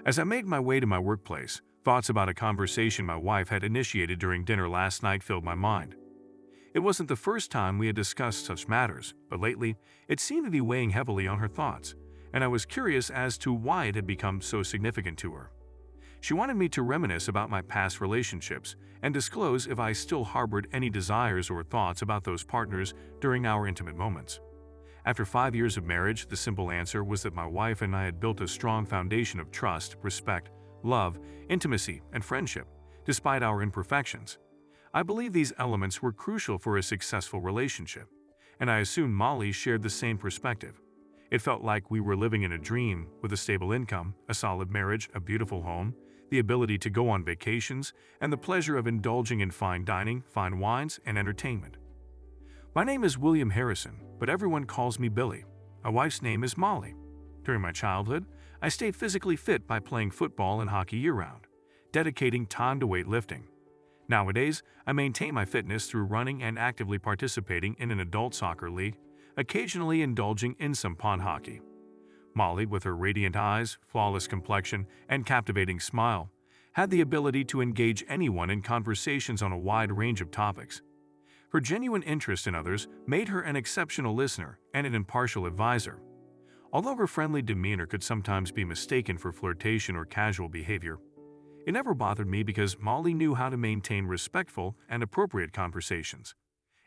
As I made my way to my workplace, thoughts about a conversation my wife had initiated during dinner last night filled my mind. It wasn't the first time we had discussed such matters, but lately, it seemed to be weighing heavily on her thoughts, and I was curious as to why it had become so significant to her. She wanted me to reminisce about my past relationships and disclose if I still harbored any desires or thoughts about those partners during our intimate moments. After 5 years of marriage, the simple answer was that my wife and I had built a strong foundation of trust, respect, love, intimacy, and friendship, despite our imperfections. I believe these elements were crucial for a successful relationship, and I assumed Molly shared the same perspective. It felt like we were living in a dream with a stable income, a solid marriage, a beautiful home, the ability to go on vacations, and the pleasure of indulging in fine dining, fine wines, and entertainment. My name is William Harrison, but everyone calls me Billy. My wife's name is Molly. During my childhood, I stayed physically fit by playing football and hockey year-round, dedicating time to weightlifting. Nowadays, I maintain my fitness through running and actively participating in an adult soccer league, occasionally indulging in some pond hockey. Molly, with her radiant eyes, flawless complexion, and captivating smile, had the ability to engage anyone in conversations on a wide range of topics. Her genuine interest in others made her an exceptional listener and an impartial advisor. Although her friendly demeanor could sometimes be mistaken for flirtation or casual behavior, it never bothered me because Molly knew how to maintain respectful and appropriate conversations.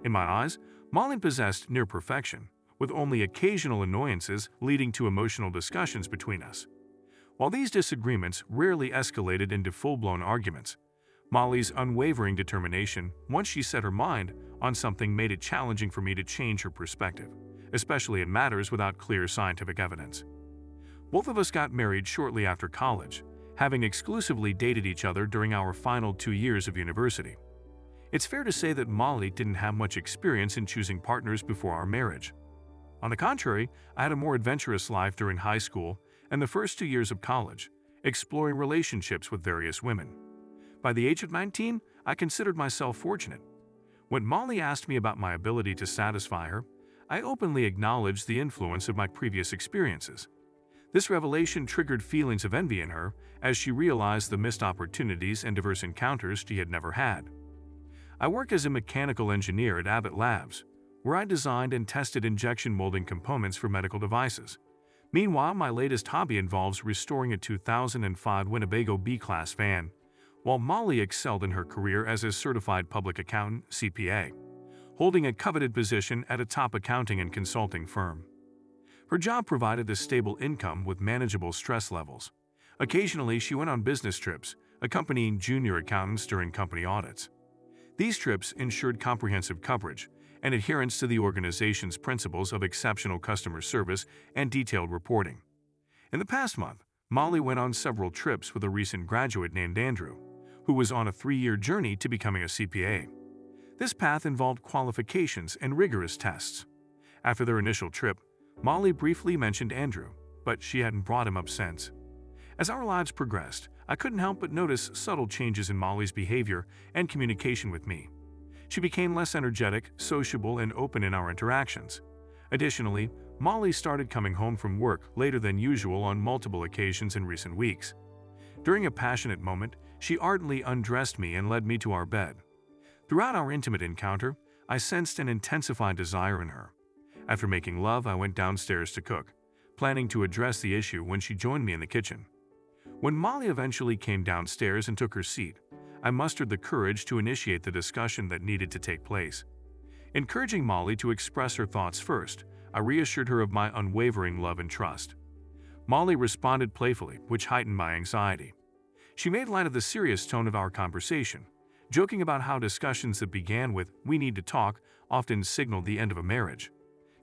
In my eyes, Molly possessed near perfection, with only occasional annoyances leading to emotional discussions between us. While these disagreements rarely escalated into full-blown arguments, Molly's unwavering determination, once she set her mind on something, made it challenging for me to change her perspective, especially in matters without clear scientific evidence. Both of us got married shortly after college, having exclusively dated each other during our final 2 years of university. It's fair to say that Molly didn't have much experience in choosing partners before our marriage. On the contrary, I had a more adventurous life during high school and the first 2 years of college, exploring relationships with various women. By the age of 19, I considered myself fortunate. When Molly asked me about my ability to satisfy her, I openly acknowledged the influence of my previous experiences. This revelation triggered feelings of envy in her as she realized the missed opportunities and diverse encounters she had never had. I work as a mechanical engineer at Abbott Labs, where I designed and tested injection molding components for medical devices. Meanwhile, my latest hobby involves restoring a 2005 Winnebago B-Class van, while Molly excelled in her career as a certified public accountant (CPA), holding a coveted position at a top accounting and consulting firm. Her job provided a stable income with manageable stress levels. Occasionally, she went on business trips, accompanying junior accountants during company audits. These trips ensured comprehensive coverage and adherence to the organization's principles of exceptional customer service and detailed reporting. In the past month, Molly went on several trips with a recent graduate named Andrew, who was on a 3-year journey to becoming a CPA. This path involved qualifications and rigorous tests. After their initial trip, Molly briefly mentioned Andrew, but she hadn't brought him up since. As our lives progressed, I couldn't help but notice subtle changes in Molly's behavior and communication with me. She became less energetic, sociable, and open in our interactions. Additionally, Molly started coming home from work later than usual on multiple occasions in recent weeks. During a passionate moment, she ardently undressed me and led me to our bed. Throughout our intimate encounter, I sensed an intensified desire in her. After making love, I went downstairs to cook, planning to address the issue when she joined me in the kitchen. When Molly eventually came downstairs and took her seat, I mustered the courage to initiate the discussion that needed to take place. Encouraging Molly to express her thoughts first, I reassured her of my unwavering love and trust. Molly responded playfully, which heightened my anxiety. She made light of the serious tone of our conversation, joking about how discussions that began with "we need to talk" often signaled the end of a marriage.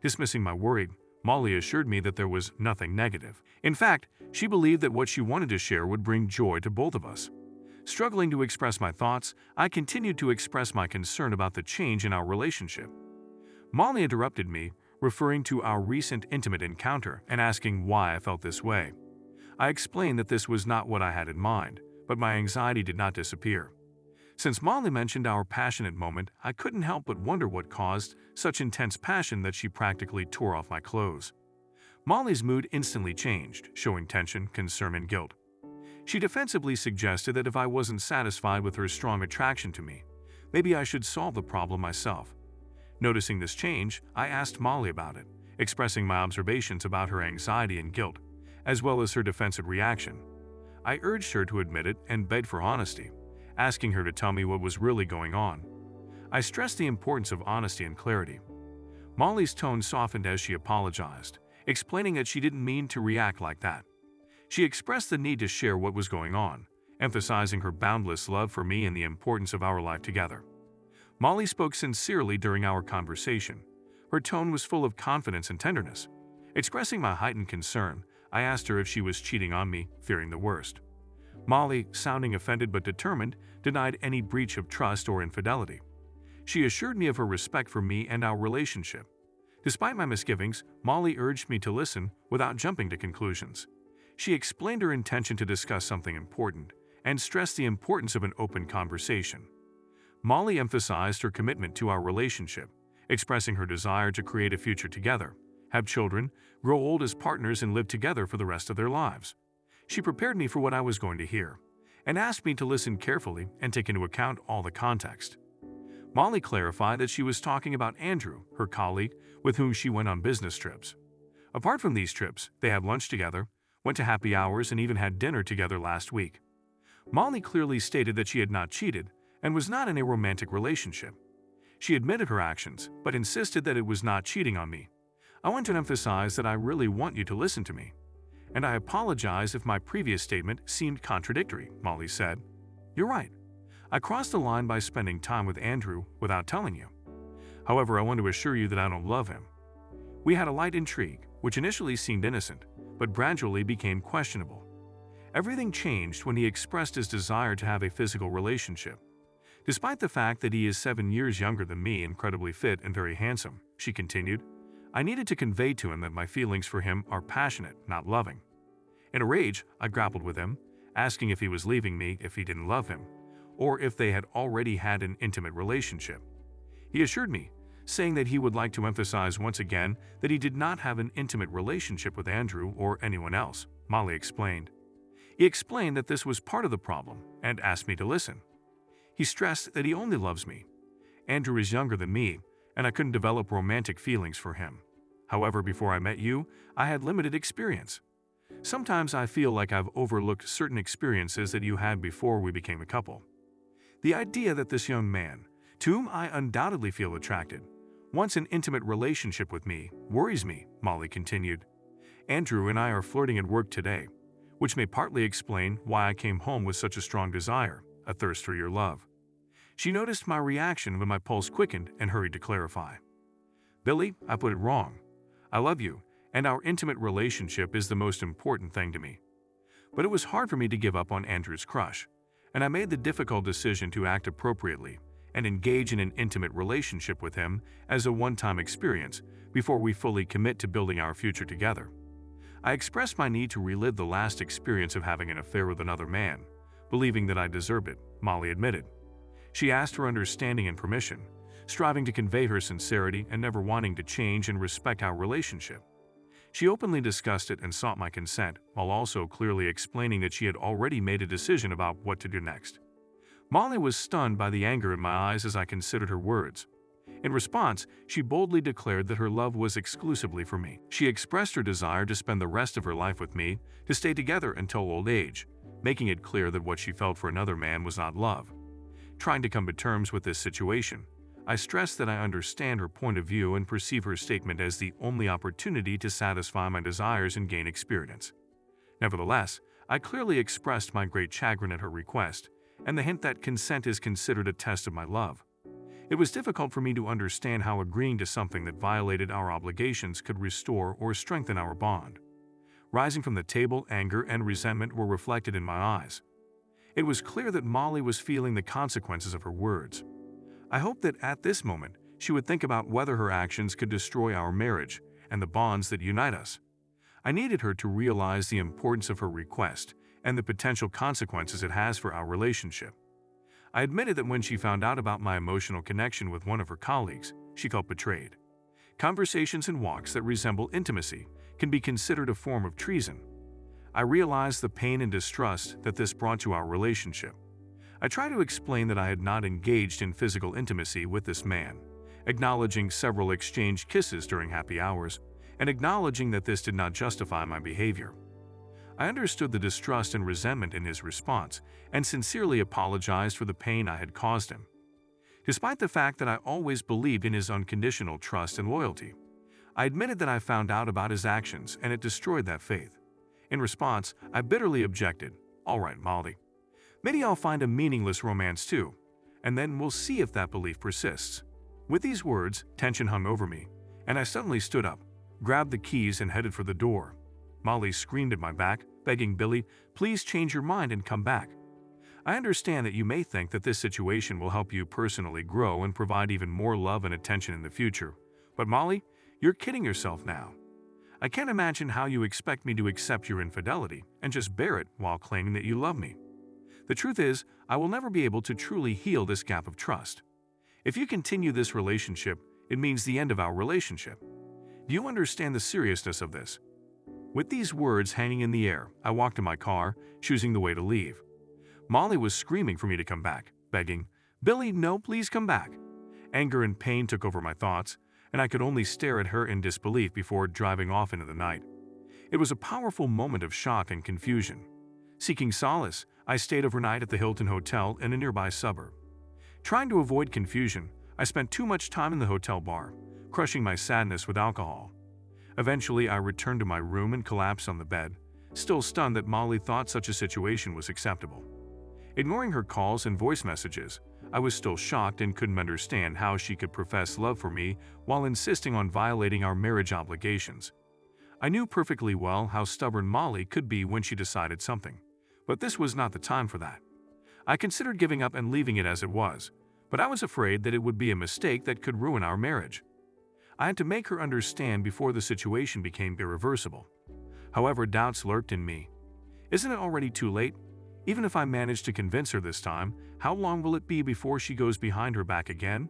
Dismissing my worry, Molly assured me that there was nothing negative. In fact, she believed that what she wanted to share would bring joy to both of us. Struggling to express my thoughts, I continued to express my concern about the change in our relationship. Molly interrupted me, referring to our recent intimate encounter and asking why I felt this way. I explained that this was not what I had in mind, but my anxiety did not disappear. Since Molly mentioned our passionate moment, I couldn't help but wonder what caused such intense passion that she practically tore off my clothes. Molly's mood instantly changed, showing tension, concern, and guilt. She defensively suggested that if I wasn't satisfied with her strong attraction to me, maybe I should solve the problem myself. Noticing this change, I asked Molly about it, expressing my observations about her anxiety and guilt, as well as her defensive reaction. I urged her to admit it and begged for honesty, asking her to tell me what was really going on. I stressed the importance of honesty and clarity. Molly's tone softened as she apologized, explaining that she didn't mean to react like that. She expressed the need to share what was going on, emphasizing her boundless love for me and the importance of our life together. Molly spoke sincerely during our conversation. Her tone was full of confidence and tenderness. Expressing my heightened concern, I asked her if she was cheating on me, fearing the worst. Molly, sounding offended but determined, denied any breach of trust or infidelity. She assured me of her respect for me and our relationship. Despite my misgivings, Molly urged me to listen without jumping to conclusions. She explained her intention to discuss something important and stressed the importance of an open conversation. Molly emphasized her commitment to our relationship, expressing her desire to create a future together, have children, grow old as partners, and live together for the rest of their lives. She prepared me for what I was going to hear and asked me to listen carefully and take into account all the context. Molly clarified that she was talking about Andrew, her colleague, with whom she went on business trips. Apart from these trips, they had lunch together, went to happy hours, and even had dinner together last week. Molly clearly stated that she had not cheated and was not in a romantic relationship. She admitted her actions, but insisted that it was not cheating on me. I want to emphasize that I really want you to listen to me. And I apologize if my previous statement seemed contradictory, Molly said. You're right. I crossed the line by spending time with Andrew without telling you. However, I want to assure you that I don't love him. We had a light intrigue, which initially seemed innocent, but gradually became questionable. Everything changed when he expressed his desire to have a physical relationship. Despite the fact that he is 7 years younger than me, incredibly fit and very handsome, she continued, I needed to convey to him that my feelings for him are passionate, not loving. In a rage, I grappled with him, asking if he was leaving me if he didn't love him, or if they had already had an intimate relationship. He assured me, saying that he would like to emphasize once again that he did not have an intimate relationship with Andrew or anyone else, Molly explained. He explained that this was part of the problem and asked me to listen. He stressed that he only loves me. Andrew is younger than me, and I couldn't develop romantic feelings for him. However, before I met you, I had limited experience. Sometimes I feel like I've overlooked certain experiences that you had before we became a couple. The idea that this young man, to whom I undoubtedly feel attracted, wants an intimate relationship with me worries me, Molly continued. Andrew and I are flirting at work today, which may partly explain why I came home with such a strong desire, a thirst for your love. She noticed my reaction when my pulse quickened and hurried to clarify. Billy, I put it wrong. I love you, and our intimate relationship is the most important thing to me. But it was hard for me to give up on Andrew's crush, and I made the difficult decision to act appropriately and engage in an intimate relationship with him as a one-time experience before we fully commit to building our future together. I expressed my need to relive the last experience of having an affair with another man, believing that I deserved it, Molly admitted. She asked for understanding and permission, striving to convey her sincerity and never wanting to change and respect our relationship. She openly discussed it and sought my consent, while also clearly explaining that she had already made a decision about what to do next. Molly was stunned by the anger in my eyes as I considered her words. In response, she boldly declared that her love was exclusively for me. She expressed her desire to spend the rest of her life with me, to stay together until old age, making it clear that what she felt for another man was not love. Trying to come to terms with this situation, I stressed that I understand her point of view and perceive her statement as the only opportunity to satisfy my desires and gain experience. Nevertheless, I clearly expressed my great chagrin at her request, and the hint that consent is considered a test of my love. It was difficult for me to understand how agreeing to something that violated our obligations could restore or strengthen our bond. Rising from the table, anger and resentment were reflected in my eyes. It was clear that Molly was feeling the consequences of her words. I hoped that at this moment she would think about whether her actions could destroy our marriage and the bonds that unite us. I needed her to realize the importance of her request and the potential consequences it has for our relationship. I admitted that when she found out about my emotional connection with one of her colleagues, she felt betrayed. Conversations and walks that resemble intimacy can be considered a form of treason. I realized the pain and distrust that this brought to our relationship. I tried to explain that I had not engaged in physical intimacy with this man, acknowledging several exchanged kisses during happy hours, and acknowledging that this did not justify my behavior. I understood the distrust and resentment in his response and sincerely apologized for the pain I had caused him. Despite the fact that I always believed in his unconditional trust and loyalty, I admitted that I found out about his actions and it destroyed that faith. In response, I bitterly objected. "All right, Molly. Maybe I'll find a meaningless romance too, and then we'll see if that belief persists." With these words, tension hung over me, and I suddenly stood up, grabbed the keys, and headed for the door. Molly screamed at my back, begging, "Billy, please change your mind and come back. I understand that you may think that this situation will help you personally grow and provide even more love and attention in the future. But Molly, you're kidding yourself now. I can't imagine how you expect me to accept your infidelity and just bear it while claiming that you love me. The truth is, I will never be able to truly heal this gap of trust. If you continue this relationship, it means the end of our relationship. Do you understand the seriousness of this?" With these words hanging in the air, I walked to my car, choosing the way to leave. Molly was screaming for me to come back, begging, "Billy, no, please come back." Anger and pain took over my thoughts, and I could only stare at her in disbelief before driving off into the night. It was a powerful moment of shock and confusion. Seeking solace, I stayed overnight at the Hilton Hotel in a nearby suburb. Trying to avoid confusion, I spent too much time in the hotel bar, crushing my sadness with alcohol. Eventually, I returned to my room and collapsed on the bed, still stunned that Molly thought such a situation was acceptable. Ignoring her calls and voice messages, I was still shocked and couldn't understand how she could profess love for me while insisting on violating our marriage obligations. I knew perfectly well how stubborn Molly could be when she decided something, but this was not the time for that. I considered giving up and leaving it as it was, but I was afraid that it would be a mistake that could ruin our marriage. I had to make her understand before the situation became irreversible. However, doubts lurked in me. Isn't it already too late? Even if I manage to convince her this time, how long will it be before she goes behind her back again?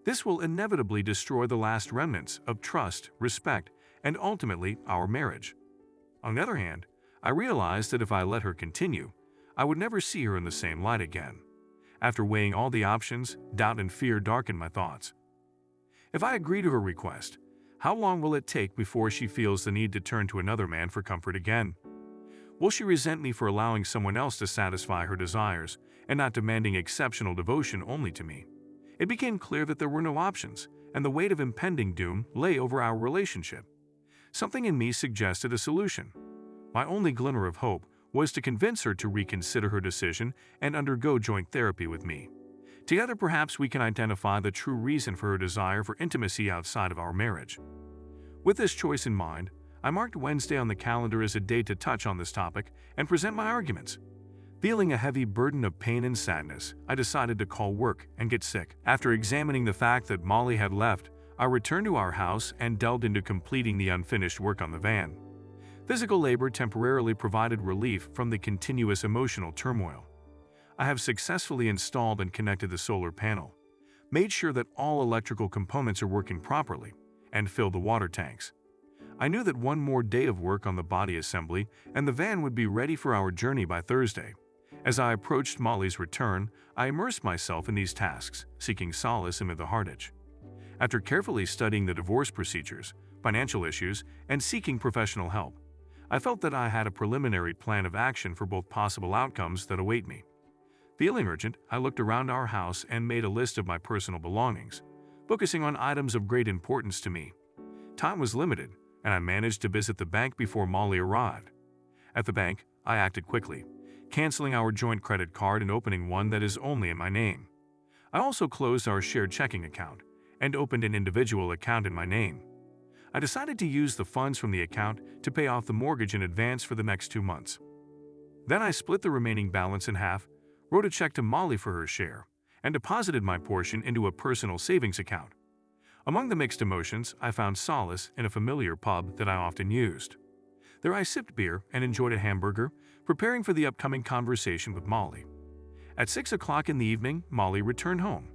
This will inevitably destroy the last remnants of trust, respect, and ultimately our marriage. On the other hand, I realized that if I let her continue, I would never see her in the same light again. After weighing all the options, doubt and fear darkened my thoughts. If I agree to her request, how long will it take before she feels the need to turn to another man for comfort again? Will she resent me for allowing someone else to satisfy her desires and not demanding exceptional devotion only to me? It became clear that there were no options, and the weight of impending doom lay over our relationship. Something in me suggested a solution. My only glimmer of hope was to convince her to reconsider her decision and undergo joint therapy with me. Together, perhaps we can identify the true reason for her desire for intimacy outside of our marriage. With this choice in mind, I marked Wednesday on the calendar as a day to touch on this topic and present my arguments. Feeling a heavy burden of pain and sadness, I decided to call work and get sick. After examining the fact that Molly had left, I returned to our house and delved into completing the unfinished work on the van. Physical labor temporarily provided relief from the continuous emotional turmoil. I have successfully installed and connected the solar panel, made sure that all electrical components are working properly, and filled the water tanks. I knew that one more day of work on the body assembly and the van would be ready for our journey by Thursday. As I approached Molly's return, I immersed myself in these tasks, seeking solace amid the heartache. After carefully studying the divorce procedures, financial issues, and seeking professional help, I felt that I had a preliminary plan of action for both possible outcomes that await me. Feeling urgent, I looked around our house and made a list of my personal belongings, focusing on items of great importance to me. Time was limited, and I managed to visit the bank before Molly arrived. At the bank, I acted quickly, canceling our joint credit card and opening one that is only in my name. I also closed our shared checking account and opened an individual account in my name. I decided to use the funds from the account to pay off the mortgage in advance for the next 2 months. Then I split the remaining balance in half, wrote a check to Molly for her share, and deposited my portion into a personal savings account. Among the mixed emotions, I found solace in a familiar pub that I often used. There I sipped beer and enjoyed a hamburger, preparing for the upcoming conversation with Molly. At 6 o'clock in the evening, Molly returned home.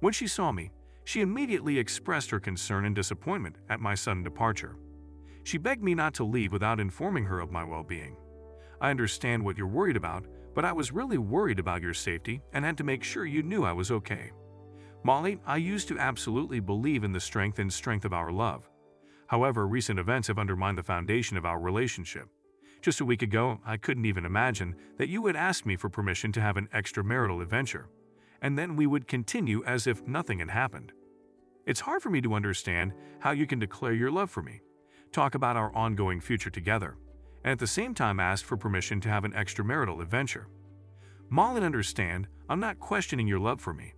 When she saw me, she immediately expressed her concern and disappointment at my sudden departure. She begged me not to leave without informing her of my well-being. I understand what you're worried about, but I was really worried about your safety and had to make sure you knew I was okay. Molly, I used to absolutely believe in the strength of our love. However, recent events have undermined the foundation of our relationship. Just a week ago, I couldn't even imagine that you would ask me for permission to have an extramarital adventure, and then we would continue as if nothing had happened. It's hard for me to understand how you can declare your love for me, talk about our ongoing future together, and at the same time ask for permission to have an extramarital adventure. Molly, understand, I'm not questioning your love for me,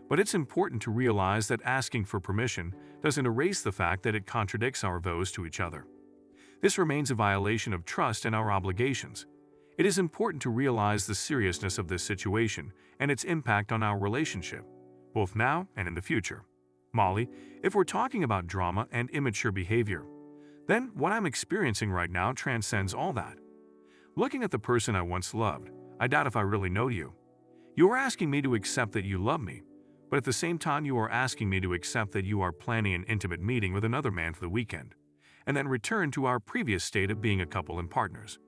but it's important to realize that asking for permission doesn't erase the fact that it contradicts our vows to each other. This remains a violation of trust and our obligations. It is important to realize the seriousness of this situation and its impact on our relationship, both now and in the future. Molly, if we're talking about drama and immature behavior, then what I'm experiencing right now transcends all that. Looking at the person I once loved, I doubt if I really know you. You are asking me to accept that you love me, but at the same time you are asking me to accept that you are planning an intimate meeting with another man for the weekend, and then return to our previous state of being a couple and partners.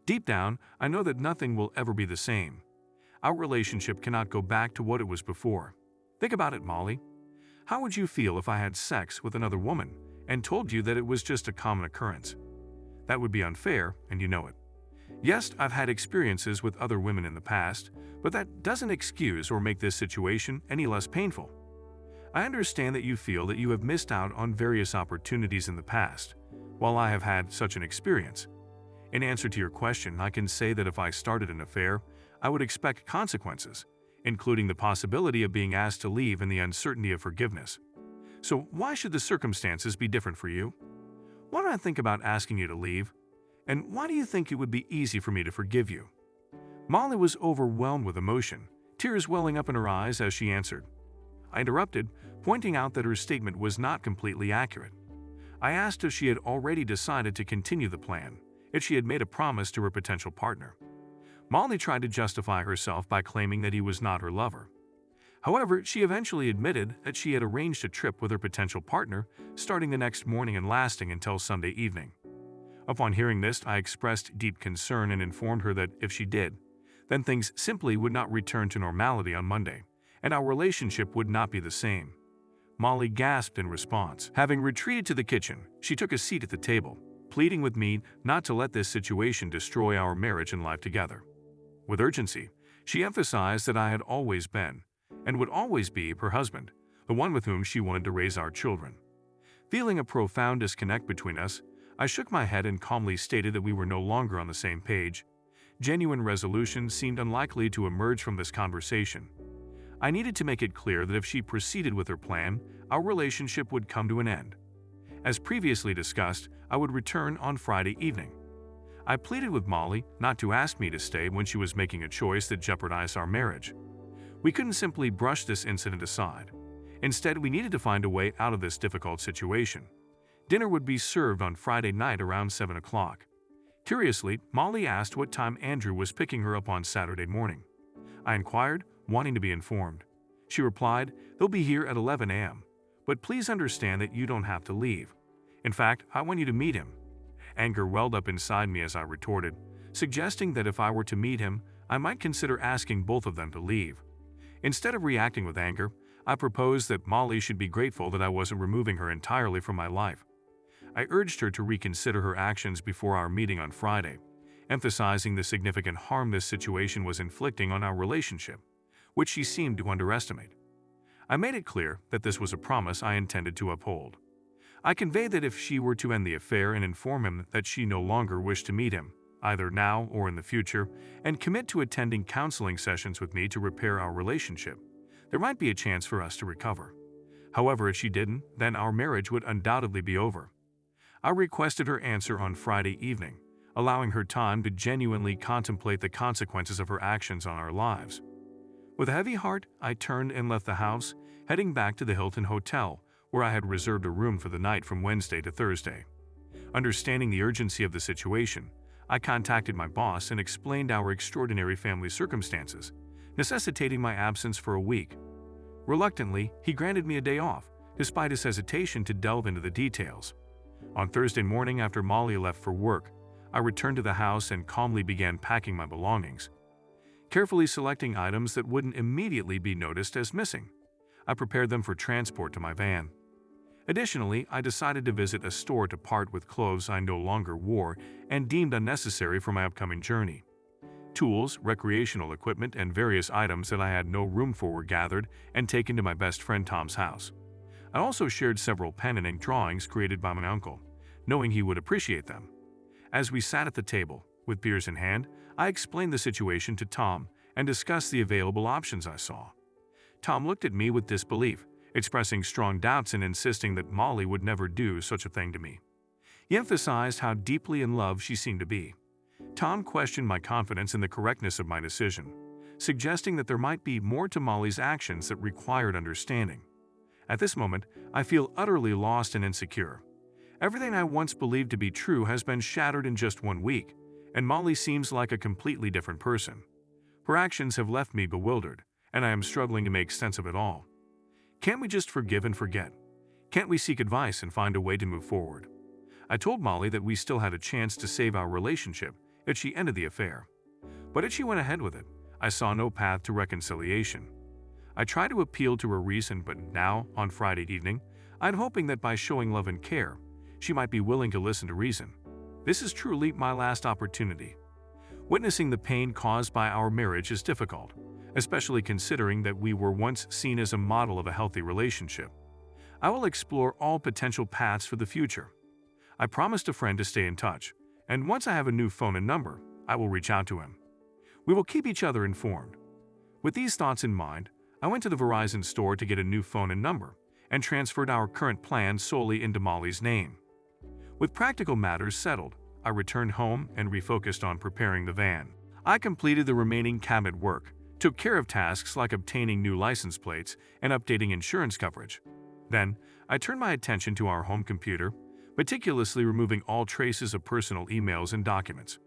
Deep down, I know that nothing will ever be the same. Our relationship cannot go back to what it was before. Think about it, Molly. How would you feel if I had sex with another woman and told you that it was just a common occurrence? That would be unfair, and you know it. Yes, I've had experiences with other women in the past, but that doesn't excuse or make this situation any less painful. I understand that you feel that you have missed out on various opportunities in the past, while I have had such an experience. In answer to your question, I can say that if I started an affair, I would expect consequences, including the possibility of being asked to leave and the uncertainty of forgiveness. So why should the circumstances be different for you? Why don't I think about asking you to leave? And why do you think it would be easy for me to forgive you? Molly was overwhelmed with emotion, tears welling up in her eyes as she answered. I interrupted, pointing out that her statement was not completely accurate. I asked if she had already decided to continue the plan, if she had made a promise to her potential partner. Molly tried to justify herself by claiming that he was not her lover. However, she eventually admitted that she had arranged a trip with her potential partner, starting the next morning and lasting until Sunday evening. Upon hearing this, I expressed deep concern and informed her that if she did, then things simply would not return to normality on Monday, and our relationship would not be the same. Molly gasped in response. Having retreated to the kitchen, she took a seat at the table, pleading with me not to let this situation destroy our marriage and life together. With urgency, she emphasized that I had always been, and would always be, her husband, the one with whom she wanted to raise our children. Feeling a profound disconnect between us, I shook my head and calmly stated that we were no longer on the same page. Genuine resolution seemed unlikely to emerge from this conversation. I needed to make it clear that if she proceeded with her plan, our relationship would come to an end. As previously discussed, I would return on Friday evening. I pleaded with Molly not to ask me to stay when she was making a choice that jeopardized our marriage. We couldn't simply brush this incident aside. Instead, we needed to find a way out of this difficult situation. Dinner would be served on Friday night around 7 o'clock. Curiously, Molly asked what time Andrew was picking her up on Saturday morning. I inquired, wanting to be informed. She replied, "They'll be here at 11 a.m., but please understand that you don't have to leave. In fact, I want you to meet him." Anger welled up inside me as I retorted, suggesting that if I were to meet him, I might consider asking both of them to leave. Instead of reacting with anger, I proposed that Molly should be grateful that I wasn't removing her entirely from my life. I urged her to reconsider her actions before our meeting on Friday, emphasizing the significant harm this situation was inflicting on our relationship, which she seemed to underestimate. I made it clear that this was a promise I intended to uphold. I conveyed that if she were to end the affair and inform him that she no longer wished to meet him, either now or in the future, and commit to attending counseling sessions with me to repair our relationship, there might be a chance for us to recover. However, if she didn't, then our marriage would undoubtedly be over. I requested her answer on Friday evening, allowing her time to genuinely contemplate the consequences of her actions on our lives. With a heavy heart, I turned and left the house, heading back to the Hilton Hotel, where I had reserved a room for the night from Wednesday to Thursday. Understanding the urgency of the situation, I contacted my boss and explained our extraordinary family circumstances, necessitating my absence for a week. Reluctantly, he granted me a day off, despite his hesitation to delve into the details. On Thursday morning after Molly left for work, I returned to the house and calmly began packing my belongings, carefully selecting items that wouldn't immediately be noticed as missing. I prepared them for transport to my van. Additionally, I decided to visit a store to part with clothes I no longer wore and deemed unnecessary for my upcoming journey. Tools, recreational equipment, and various items that I had no room for were gathered and taken to my best friend Tom's house. I also shared several pen and ink drawings created by my uncle, knowing he would appreciate them. As we sat at the table, with beers in hand, I explained the situation to Tom and discussed the available options I saw. Tom looked at me with disbelief, expressing strong doubts and insisting that Molly would never do such a thing to me. He emphasized how deeply in love she seemed to be. Tom questioned my confidence in the correctness of my decision, suggesting that there might be more to Molly's actions that required understanding. At this moment, I feel utterly lost and insecure. Everything I once believed to be true has been shattered in just 1 week, and Molly seems like a completely different person. Her actions have left me bewildered, and I am struggling to make sense of it all. Can't we just forgive and forget? Can't we seek advice and find a way to move forward? I told Molly that we still had a chance to save our relationship if she ended the affair. But if she went ahead with it, I saw no path to reconciliation. I tried to appeal to her reason, but now, on Friday evening, I'm hoping that by showing love and care, she might be willing to listen to reason. This is truly my last opportunity. Witnessing the pain caused by our marriage is difficult, especially considering that we were once seen as a model of a healthy relationship. I will explore all potential paths for the future. I promised a friend to stay in touch, and once I have a new phone and number, I will reach out to him. We will keep each other informed. With these thoughts in mind, I went to the Verizon store to get a new phone and number, and transferred our current plan solely into Molly's name. With practical matters settled, I returned home and refocused on preparing the van. I completed the remaining cabinet work, took care of tasks like obtaining new license plates and updating insurance coverage. Then, I turned my attention to our home computer, meticulously removing all traces of personal emails and documents.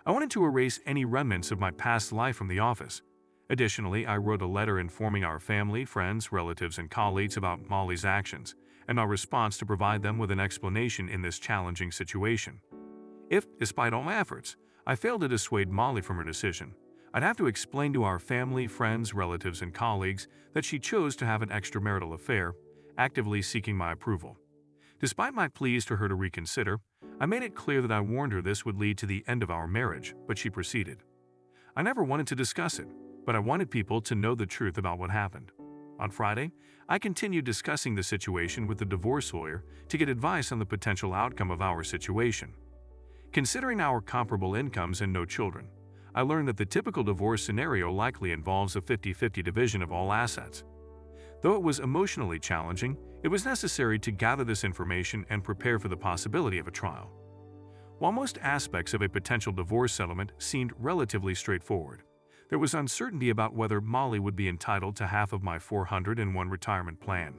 I wanted to erase any remnants of my past life from the office. Additionally, I wrote a letter informing our family, friends, relatives, and colleagues about Molly's actions and our response to provide them with an explanation in this challenging situation. If, despite all my efforts, I failed to dissuade Molly from her decision, I'd have to explain to our family, friends, relatives, and colleagues that she chose to have an extramarital affair, actively seeking my approval. Despite my pleas to her to reconsider, I made it clear that I warned her this would lead to the end of our marriage, but she proceeded. I never wanted to discuss it, but I wanted people to know the truth about what happened. On Friday, I continued discussing the situation with the divorce lawyer to get advice on the potential outcome of our situation. Considering our comparable incomes and no children, I learned that the typical divorce scenario likely involves a 50-50 division of all assets. Though it was emotionally challenging, it was necessary to gather this information and prepare for the possibility of a trial. While most aspects of a potential divorce settlement seemed relatively straightforward, there was uncertainty about whether Molly would be entitled to half of my $401 retirement plan.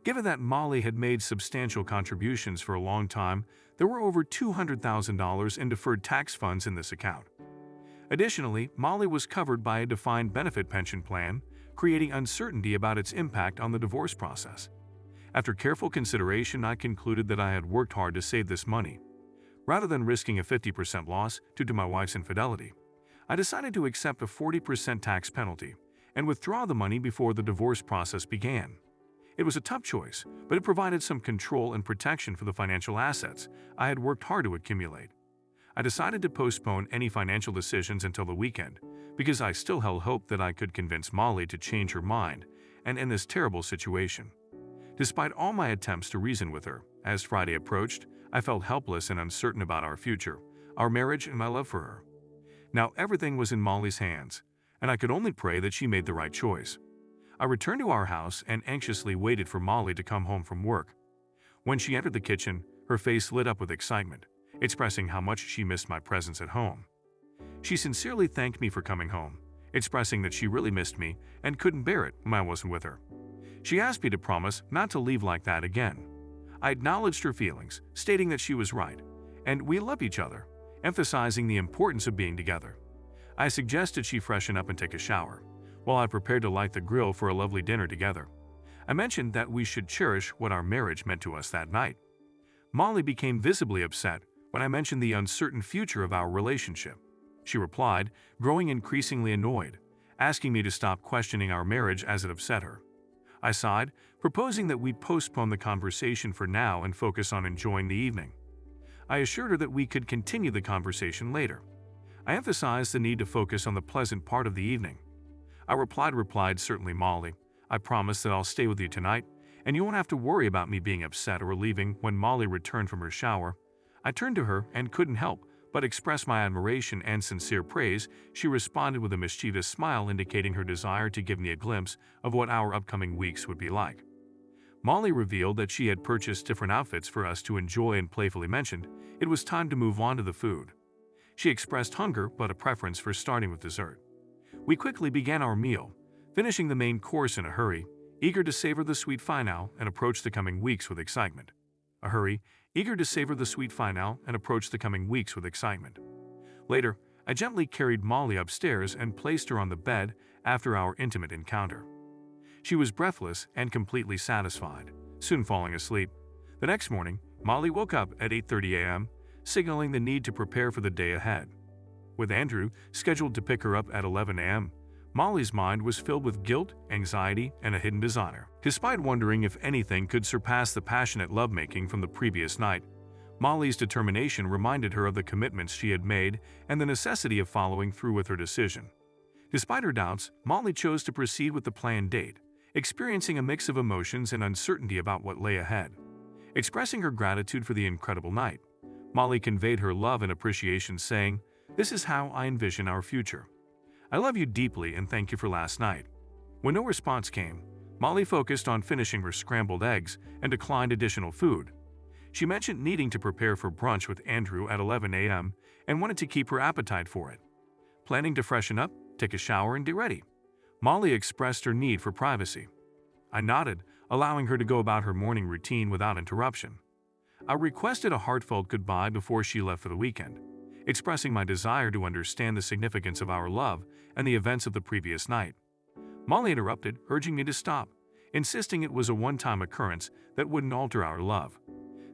Given that Molly had made substantial contributions for a long time, there were over $200,000 in deferred tax funds in this account. Additionally, Molly was covered by a defined benefit pension plan, creating uncertainty about its impact on the divorce process. After careful consideration, I concluded that I had worked hard to save this money. Rather than risking a 50% loss due to my wife's infidelity, I decided to accept a 40% tax penalty and withdraw the money before the divorce process began. It was a tough choice, but it provided some control and protection for the financial assets I had worked hard to accumulate. I decided to postpone any financial decisions until the weekend because I still held hope that I could convince Molly to change her mind and end this terrible situation. Despite all my attempts to reason with her, as Friday approached, I felt helpless and uncertain about our future, our marriage, and my love for her. Now everything was in Molly's hands, and I could only pray that she made the right choice. I returned to our house and anxiously waited for Molly to come home from work. When she entered the kitchen, her face lit up with excitement, expressing how much she missed my presence at home. She sincerely thanked me for coming home, expressing that she really missed me and couldn't bear it when I wasn't with her. She asked me to promise not to leave like that again. I acknowledged her feelings, stating that she was right, and we love each other, emphasizing the importance of being together. I suggested she freshen up and take a shower, while I prepared to light the grill for a lovely dinner together. I mentioned that we should cherish what our marriage meant to us that night. Molly became visibly upset when I mentioned the uncertain future of our relationship. She replied, growing increasingly annoyed, asking me to stop questioning our marriage as it upset her. I sighed, proposing that we postpone the conversation for now and focus on enjoying the evening. I assured her that we could continue the conversation later. I emphasized the need to focus on the pleasant part of the evening. I replied, certainly, Molly. I promise that I'll stay with you tonight, and you won't have to worry about me being upset or leaving. When Molly returned from her shower, I turned to her and couldn't help but express my admiration and sincere praise. She responded with a mischievous smile, indicating her desire to give me a glimpse of what our upcoming weeks would be like. Molly revealed that she had purchased different outfits for us to enjoy and playfully mentioned it was time to move on to the food. She expressed hunger but a preference for starting with dessert. We quickly began our meal, finishing the main course in a hurry, eager to savor the sweet finale and approach the coming weeks with excitement. Later, I gently carried Molly upstairs and placed her on the bed after our intimate encounter. She was breathless and completely satisfied, soon falling asleep. The next morning, Molly woke up at 8:30 a.m., signaling the need to prepare for the day ahead. With Andrew scheduled to pick her up at 11 a.m., Molly's mind was filled with guilt, anxiety, and a hidden desire. Despite wondering if anything could surpass the passionate lovemaking from the previous night, Molly's determination reminded her of the commitments she had made and the necessity of following through with her decision. Despite her doubts, Molly chose to proceed with the planned date, experiencing a mix of emotions and uncertainty about what lay ahead. Expressing her gratitude for the incredible night, Molly conveyed her love and appreciation, saying, "This is how I envision our future. I love you deeply and thank you for last night." When no response came, Molly focused on finishing her scrambled eggs and declined additional food. She mentioned needing to prepare for brunch with Andrew at 11 a.m. and wanted to keep her appetite for it. Planning to freshen up, take a shower, and get ready, Molly expressed her need for privacy. I nodded, allowing her to go about her morning routine without interruption. I requested a heartfelt goodbye before she left for the weekend, expressing my desire to understand the significance of our love and the events of the previous night. Molly interrupted, urging me to stop, insisting it was a one-time occurrence that wouldn't alter our love.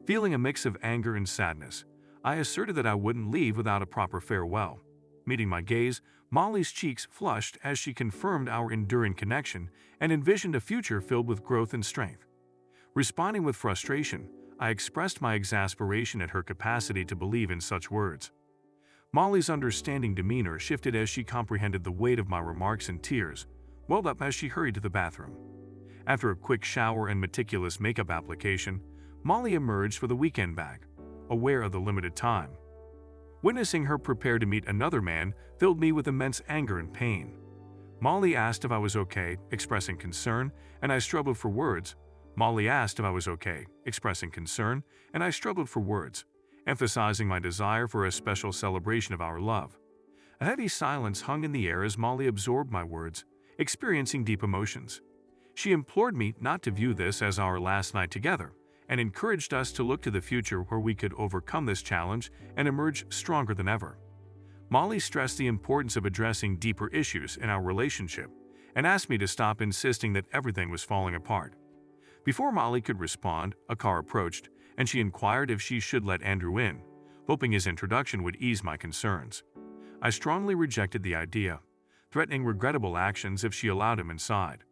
Feeling a mix of anger and sadness, I asserted that I wouldn't leave without a proper farewell. Meeting my gaze, Molly's cheeks flushed as she confirmed our enduring connection and envisioned a future filled with growth and strength. Responding with frustration, I expressed my exasperation at her capacity to believe in such words. Molly's understanding demeanor shifted as she comprehended the weight of my remarks, and tears welled up as she hurried to the bathroom. After a quick shower and meticulous makeup application, Molly emerged for the weekend bag, aware of the limited time. Witnessing her prepare to meet another man filled me with immense anger and pain. Molly asked if I was okay, expressing concern, and I struggled for words. Emphasizing my desire for a special celebration of our love. A heavy silence hung in the air as Molly absorbed my words, experiencing deep emotions. She implored me not to view this as our last night together, and encouraged us to look to the future where we could overcome this challenge and emerge stronger than ever. Molly stressed the importance of addressing deeper issues in our relationship and asked me to stop insisting that everything was falling apart. Before Molly could respond, a car approached, and she inquired if she should let Andrew in, hoping his introduction would ease my concerns. I strongly rejected the idea, threatening regrettable actions if she allowed him inside.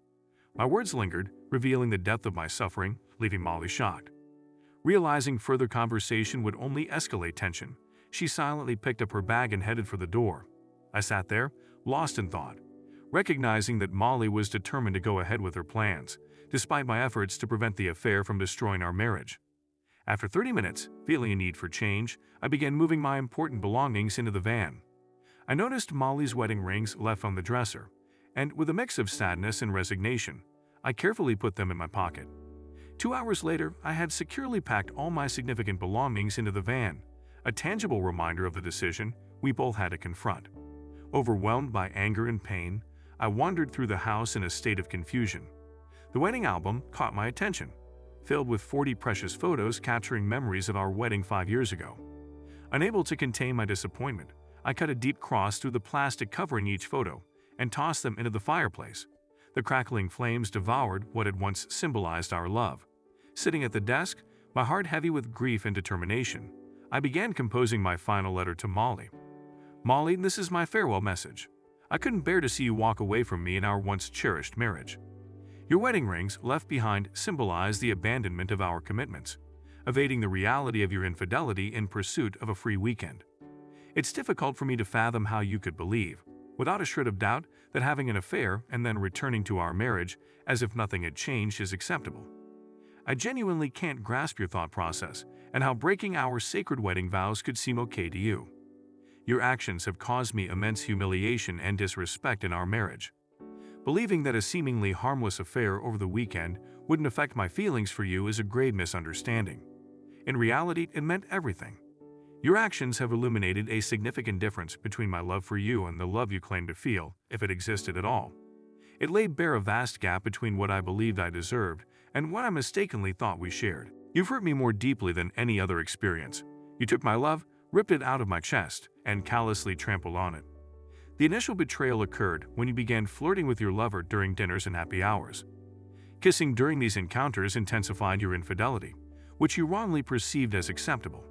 My words lingered, revealing the depth of my suffering, leaving Molly shocked. Realizing further conversation would only escalate tension, she silently picked up her bag and headed for the door. I sat there, lost in thought, recognizing that Molly was determined to go ahead with her plans, despite my efforts to prevent the affair from destroying our marriage. After 30 minutes, feeling a need for change, I began moving my important belongings into the van. I noticed Molly's wedding rings left on the dresser, and with a mix of sadness and resignation, I carefully put them in my pocket. 2 hours later, I had securely packed all my significant belongings into the van, a tangible reminder of the decision we both had to confront. Overwhelmed by anger and pain, I wandered through the house in a state of confusion. The wedding album caught my attention, filled with 40 precious photos capturing memories of our wedding 5 years ago. Unable to contain my disappointment, I cut a deep cross through the plastic covering each photo and tossed them into the fireplace. The crackling flames devoured what had once symbolized our love. Sitting at the desk, My heart heavy with grief and determination, I began composing my final letter to Molly. Molly, this is my farewell message. I couldn't bear to see you walk away from me in our once cherished marriage. Your wedding rings left behind symbolize the abandonment of our commitments, evading the reality of your infidelity in pursuit of a free weekend. It's difficult for me to fathom how you could believe, without a shred of doubt, that having an affair and then returning to our marriage as if nothing had changed is acceptable. I genuinely can't grasp your thought process and how breaking our sacred wedding vows could seem okay to you. Your actions have caused me immense humiliation and disrespect in our marriage. Believing that a seemingly harmless affair over the weekend wouldn't affect my feelings for you is a grave misunderstanding. In reality, it meant everything. Your actions have illuminated a significant difference between my love for you and the love you claim to feel, if it existed at all. It laid bare a vast gap between what I believed I deserved and what I mistakenly thought we shared. You've hurt me more deeply than any other experience. You took my love, ripped it out of my chest, and callously trampled on it. The initial betrayal occurred when you began flirting with your lover during dinners and happy hours. Kissing during these encounters intensified your infidelity, which you wrongly perceived as acceptable.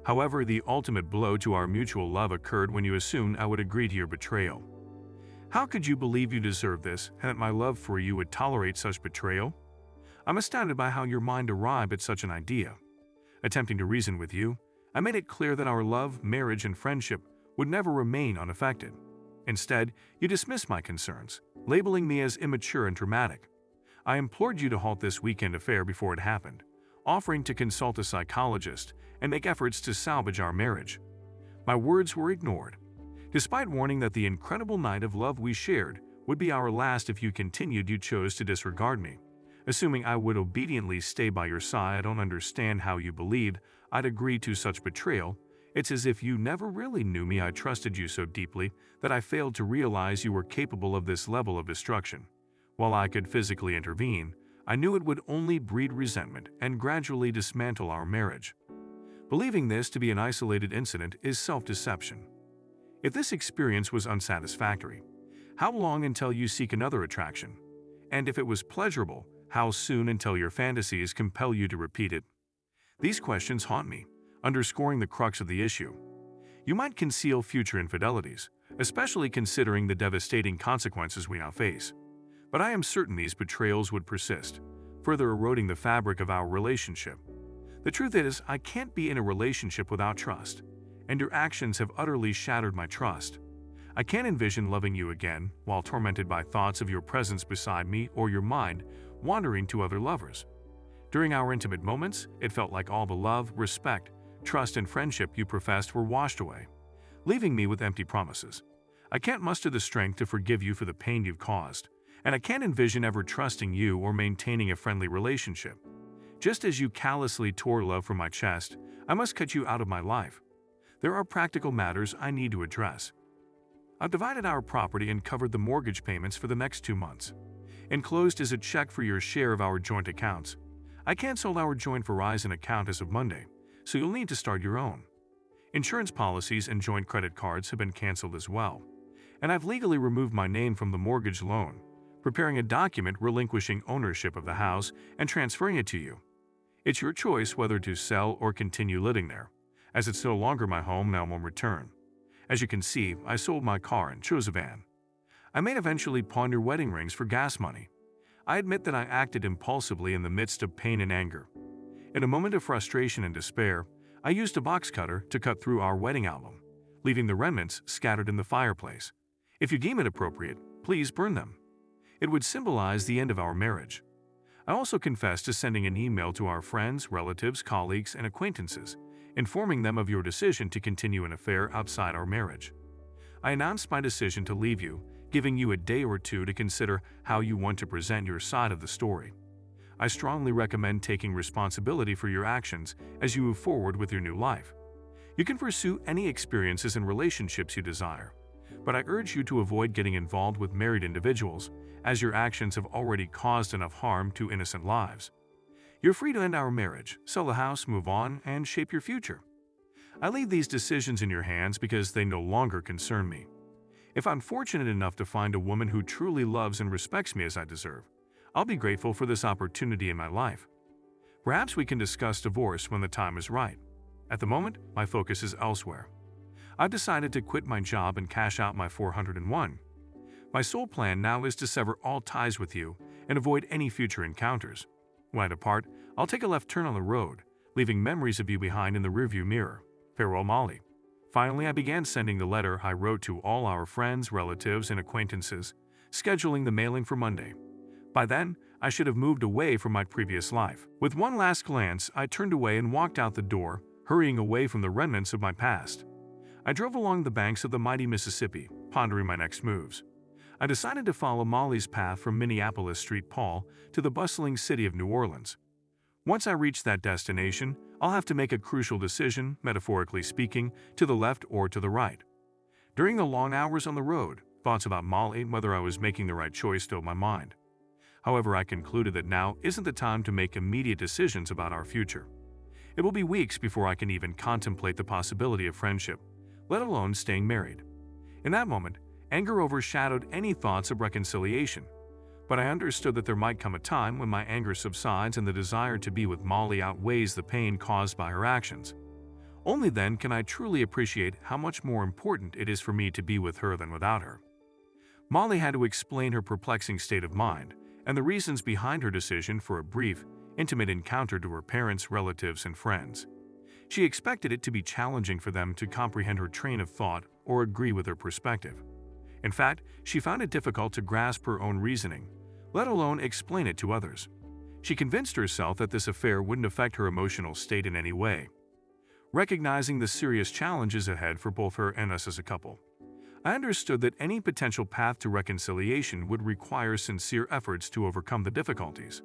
However, the ultimate blow to our mutual love occurred when you assumed I would agree to your betrayal. How could you believe you deserved this and that my love for you would tolerate such betrayal? I'm astounded by how your mind arrived at such an idea. Attempting to reason with you, I made it clear that our love, marriage, and friendship would never remain unaffected. Instead, you dismissed my concerns, labeling me as immature and dramatic. I implored you to halt this weekend affair before it happened, offering to consult a psychologist and make efforts to salvage our marriage. My words were ignored. Despite warning that the incredible night of love we shared would be our last if you continued, you chose to disregard me. Assuming I would obediently stay by your side, I don't understand how you believed I'd agree to such betrayal. It's as if you never really knew me. I trusted you so deeply that I failed to realize you were capable of this level of destruction. While I could physically intervene, I knew it would only breed resentment and gradually dismantle our marriage. Believing this to be an isolated incident is self-deception. If this experience was unsatisfactory, how long until you seek another attraction? And if it was pleasurable, how soon until your fantasies compel you to repeat it? These questions haunt me, underscoring the crux of the issue. You might conceal future infidelities, especially considering the devastating consequences we now face. But I am certain these betrayals would persist, further eroding the fabric of our relationship. The truth is, I can't be in a relationship without trust, and your actions have utterly shattered my trust. I can't envision loving you again while tormented by thoughts of your presence beside me or your mind wandering to other lovers. During our intimate moments, it felt like all the love, respect, trust, and friendship you professed were washed away, leaving me with empty promises. I can't muster the strength to forgive you for the pain you've caused, and I can't envision ever trusting you or maintaining a friendly relationship. Just as you callously tore love from my chest, I must cut you out of my life. There are practical matters I need to address. I've divided our property and covered the mortgage payments for the next 2 months. Enclosed is a check for your share of our joint accounts. I canceled our joint Verizon account as of Monday, so you'll need to start your own. Insurance policies and joint credit cards have been canceled as well, and I've legally removed my name from the mortgage loan, preparing a document relinquishing ownership of the house and transferring it to you. It's your choice whether to sell or continue living there, as it's no longer my home now on return. As you can see, I sold my car and chose a van. I may eventually pawn your wedding rings for gas money. I admit that I acted impulsively in the midst of pain and anger. In a moment of frustration and despair, I used a box cutter to cut through our wedding album, leaving the remnants scattered in the fireplace. If you deem it appropriate, please burn them. It would symbolize the end of our marriage. I also confess to sending an email to our friends, relatives, colleagues, and acquaintances, informing them of your decision to continue an affair outside our marriage. I announced my decision to leave you, giving you a day or two to consider how you want to present your side of the story. I strongly recommend taking responsibility for your actions as you move forward with your new life. You can pursue any experiences and relationships you desire, but I urge you to avoid getting involved with married individuals, as your actions have already caused enough harm to innocent lives. You're free to end our marriage, sell the house, move on, and shape your future. I leave these decisions in your hands because they no longer concern me. If I'm fortunate enough to find a woman who truly loves and respects me as I deserve, I'll be grateful for this opportunity in my life. Perhaps we can discuss divorce when the time is right. At the moment, my focus is elsewhere. I've decided to quit my job and cash out my 401. My sole plan now is to sever all ties with you and avoid any future encounters. When I depart, I'll take a left turn on the road, leaving memories of you behind in the rearview mirror. Farewell, Molly. Finally, I began sending the letter I wrote to all our friends, relatives, and acquaintances, scheduling the mailing for Monday. By then, I should have moved away from my previous life. With one last glance, I turned away and walked out the door, hurrying away from the remnants of my past. I drove along the banks of the mighty Mississippi, pondering my next moves. I decided to follow Molly's path from Minneapolis-St. Paul to the bustling city of New Orleans. Once I reach that destination, I'll have to make a crucial decision, metaphorically speaking, to the left or to the right. During the long hours on the road, thoughts about Molly and whether I was making the right choice filled my mind. However, I concluded that now isn't the time to make immediate decisions about our future. It will be weeks before I can even contemplate the possibility of friendship, let alone staying married. In that moment, anger overshadowed any thoughts of reconciliation. But I understood that there might come a time when my anger subsides and the desire to be with Molly outweighs the pain caused by her actions. Only then can I truly appreciate how much more important it is for me to be with her than without her. Molly had to explain her perplexing state of mind and the reasons behind her decision for a brief, intimate encounter to her parents, relatives, and friends. She expected it to be challenging for them to comprehend her train of thought or agree with her perspective. In fact, she found it difficult to grasp her own reasoning, let alone explain it to others. She convinced herself that this affair wouldn't affect her emotional state in any way. Recognizing the serious challenges ahead for both her and us as a couple, I understood that any potential path to reconciliation would require sincere efforts to overcome the difficulties.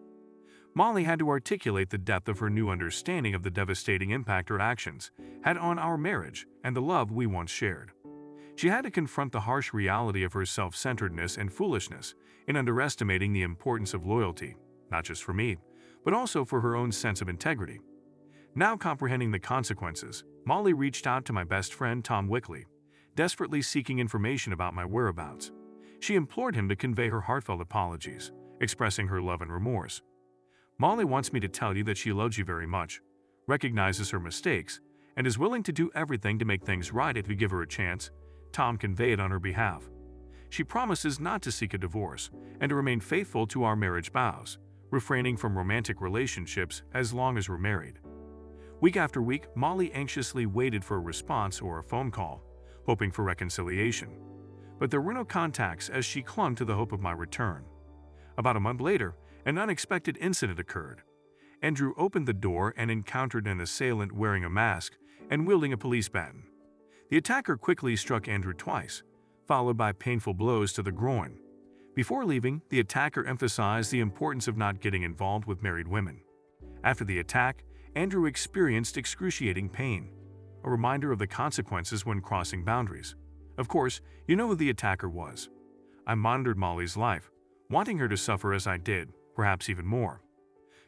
Molly had to articulate the depth of her new understanding of the devastating impact her actions had on our marriage and the love we once shared. She had to confront the harsh reality of her self-centeredness and foolishness in underestimating the importance of loyalty, not just for me, but also for her own sense of integrity. Now comprehending the consequences, Molly reached out to my best friend Tom Wickley, desperately seeking information about my whereabouts. She implored him to convey her heartfelt apologies, expressing her love and remorse. Molly wants me to tell you that she loves you very much, recognizes her mistakes, and is willing to do everything to make things right if you give her a chance, Tom conveyed on her behalf. She promises not to seek a divorce and to remain faithful to our marriage vows, refraining from romantic relationships as long as we're married. Week after week, Molly anxiously waited for a response or a phone call, hoping for reconciliation. But there were no contacts as she clung to the hope of my return. About a month later, an unexpected incident occurred. Andrew opened the door and encountered an assailant wearing a mask and wielding a police baton. The attacker quickly struck Andrew twice, followed by painful blows to the groin. Before leaving, the attacker emphasized the importance of not getting involved with married women. After the attack, Andrew experienced excruciating pain, a reminder of the consequences when crossing boundaries. Of course, you know who the attacker was. I monitored Molly's life, wanting her to suffer as I did, perhaps even more.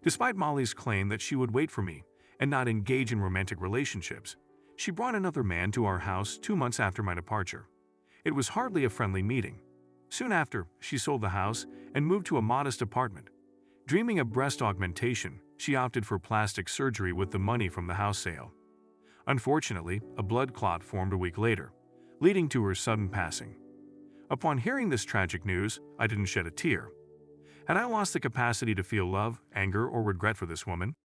Despite Molly's claim that she would wait for me and not engage in romantic relationships, she brought another man to our house 2 months after my departure. It was hardly a friendly meeting. Soon after, she sold the house and moved to a modest apartment. Dreaming of breast augmentation, she opted for plastic surgery with the money from the house sale. Unfortunately, a blood clot formed a week later, leading to her sudden passing. Upon hearing this tragic news, I didn't shed a tear. Had I lost the capacity to feel love, anger, or regret for this woman?